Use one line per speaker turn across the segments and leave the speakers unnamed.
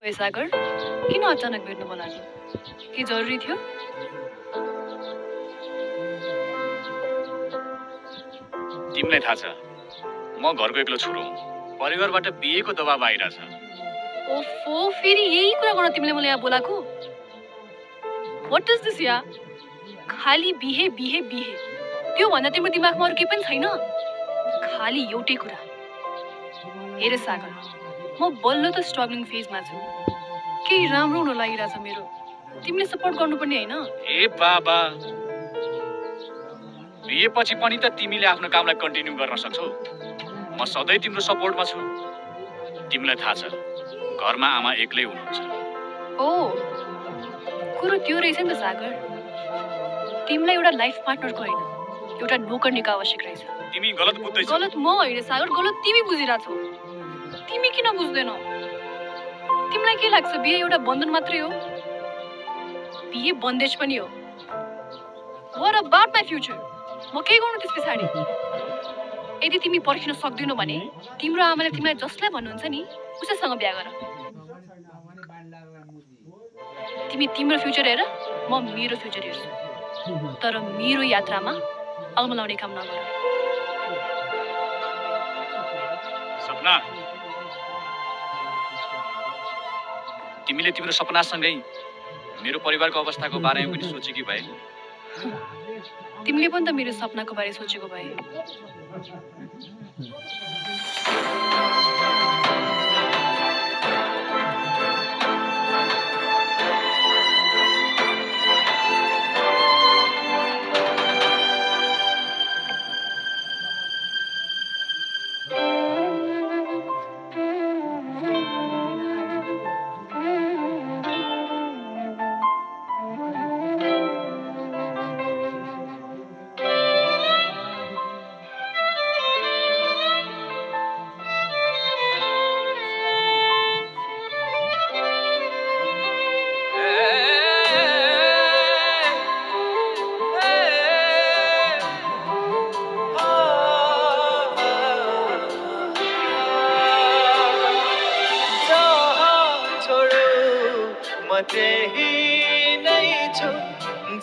ओए सागर, किन अचानक भेट्नु बोलाएको? के जरुरी थियो?
तिमीलाई थाहा छ म घरको एक्लो छोरो हुँ। परिवारबाट बिहेको दबाब आइरहेछ।
ओफो, फेरि यही कुरा गर्न तिमीले मलाई यहाँ बोलाएको? व्हाट इज दिस या? खाली बिहे बिहे बिहे। त्यो भन्दा तिम्रो दिमागमा अरु केही पनि छैन? खाली एउटै कुरा। हेर सागर, म बल्ल त स्ट्रगलिङ फेजमा छु। केही राम्रो हुन लागिरहेछ मेरो। तिमीले सपोर्ट गर्नुपर्ने हैन?
ए बाबा, बिहेपछि पनि त तिमीले आफ्नो कामलाई कन्टिन्यू गर्न सक्छौ। म सधैँ तिम्रो सपोर्टमा छु। तिमीलाई थाहा छ घरमा आमा एक्लै हुनुहुन्छ।
ओ, कुरो त्यो रहेछ नि त सागर। तिमीलाई एउटा लाइफ पार्टनरको हैन, एउटा नोकर्नीको आवश्यक रहेछ।
तिमी गलत बुझ्दैछौ।
गलत म होइन सागर, गलत तिमी बुझिरहेछौ। तिमी किन बुझ्दैनौ? तिमीलाई के लाग्छ बिहे एउटा बन्धन मात्रै हो? बिहे बन्देज पनि हो। What about my future? म के गर्नु त्यस पछाडि? यदि तिमी पर्खिन सक्दैनौ भने तिम्रो आमाले तिमीलाई जसलाई भन्नुहुन्छ नि उसैसँग बिहे गर। तिमी तिम्रो फ्युचर हेर, म मेरो फ्युचर हेर्छु। तर मेरो यात्रामा अल्मलाउने काम नगर।
सपना, तिमीले तिम्रो सपनासँगै मेरो परिवारको अवस्थाको बारेमा पनि सोचेकी भए?
तिमीले पनि त मेरो सपनाको बारे सोचेको भए।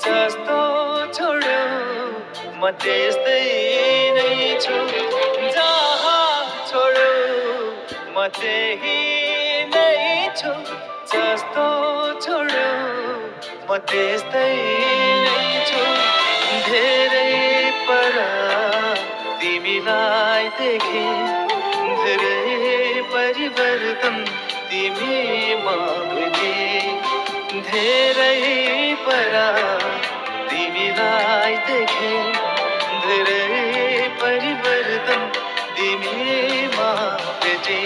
जस्तो छोड्यो म त्यस्तै नै छु। जहाँ छोड्यो म त्यही नै छु। जस्तो छोड्यो म त्यस्तै नै छु। धेरै पर तिमीलाई देखे, धेरै परिवर्तन तिमीमा भेटे। धेरै पर तिमीलाई देखे, धेरै परिवर्तन तिमीमा भेटे।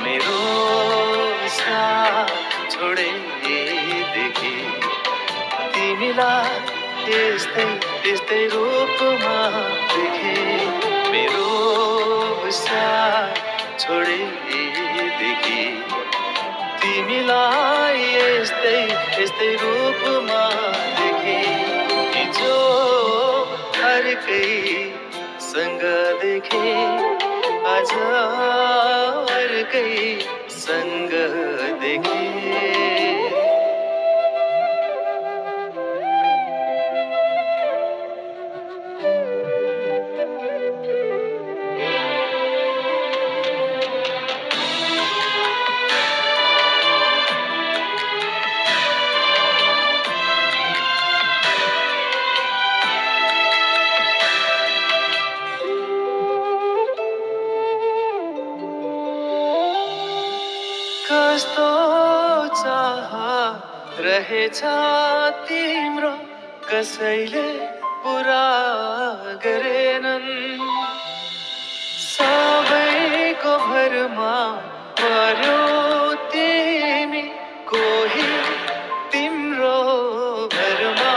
मेरो साथ छोडेदेखि तिमीलाई यस्तै यस्तै रूपमा देखे। मेरो साथ छोडेदेखि तिमीलाई यस्तै यस्तै रूपमा देखे। हिजो अर्कैसँग देखे, आज अर्कैसँग देखे। कस्तो चाह रहेछ तिम्रो, कसैले पुरा गरेनन्। सबैको भरमा पर्यो तिमी, कोही तिम्रो भरमा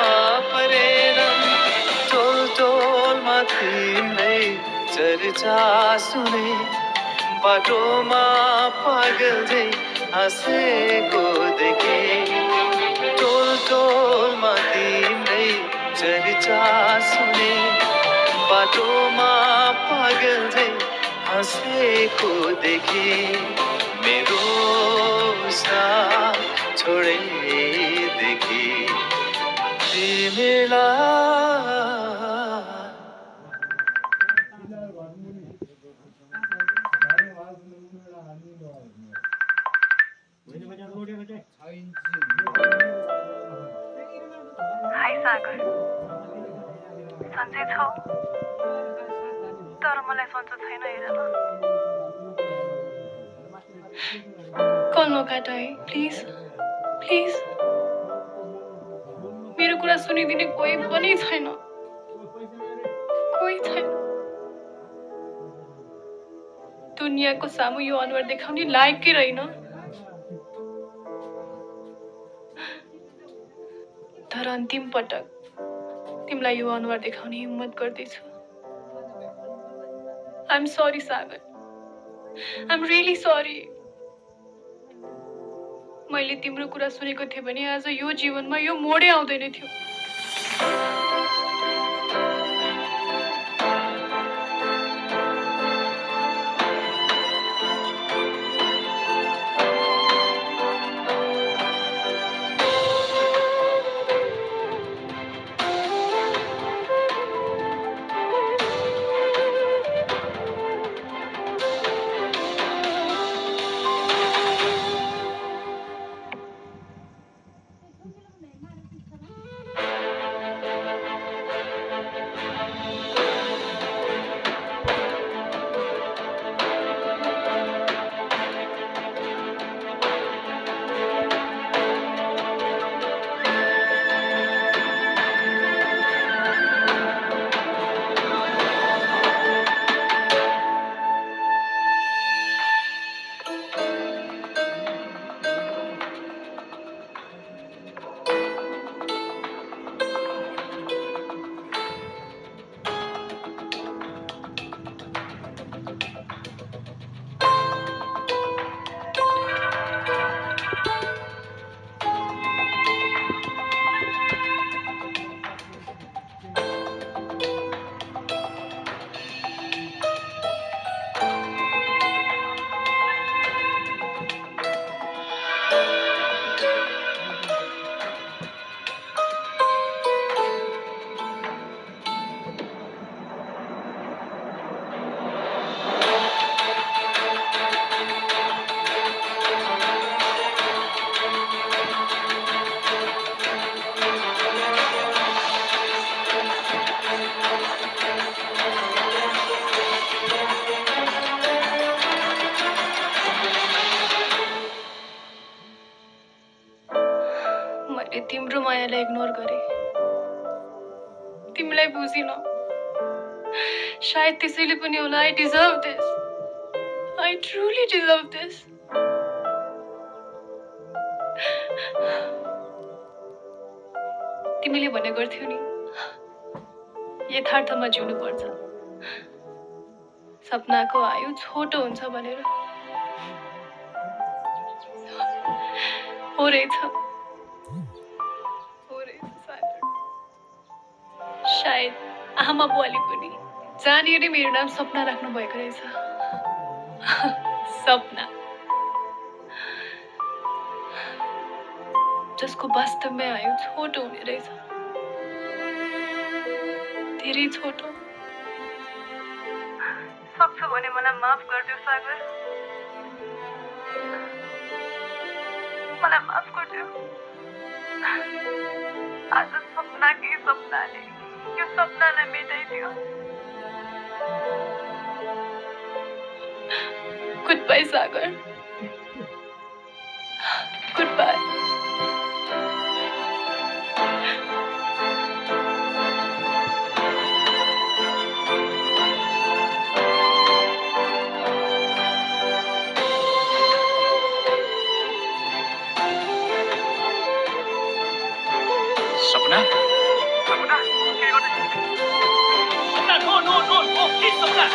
परेनन्। टोल टोलमा तिम्रै चर्चा सुने, बाटोमा पागल झै हाँसेको देखे। टोल टोलमा तिम्रै चर्चा सुने, बाटोमा पागल झै हाँसेको देखे। मेरो साथ तिमीलाई
हाई सागर सन्चै छौ तर मलाई सन्चो छैन हेर न कल नकाट है प्लिज प्लिज मेरो कुरा सुनिदिने कोही पनि छैन कोही छैन दुनियाँको सामु यो अनुहार देखाउने लायकै रहेन तर अन्तिम पटक तिमीलाई यो अनुहार देखाउने हिम्मत गर्दैछु I'm sorry, Sagar. I'm really sorry. मैले तिम्रो कुरा सुनेको थिएँ भने आज यो जीवनमा यो मोडै आउँदैन थियो मैले तिम्रो मायालाई इग्नोर गरे तिमीलाई बुझिन शायद त्यसैले पनि होला I deserve this I truly deserve this तिमीले भने गर्थ्यौ नि यथार्थमा जिउनु पर्छ सपनाको आयु छोटो हुन्छ भनेर हो रहेछ शायद आमा बुवाले पनि जानेरै मेरो नाम सपना राख्नु भएको रहेछ सपना जसको वास्तवमै आयु छोटो हुने रहेछ धेरै छोटो सक्छु भने मलाई माफ गरिदेऊ सागर मलाई माफ गरिदेऊ आज सपनाकै सपनाले यो सपनालाई मेटाइदियो good bye Sagar good bye
Sapna Sapna के गर्दै Sapna no no no no please Sapna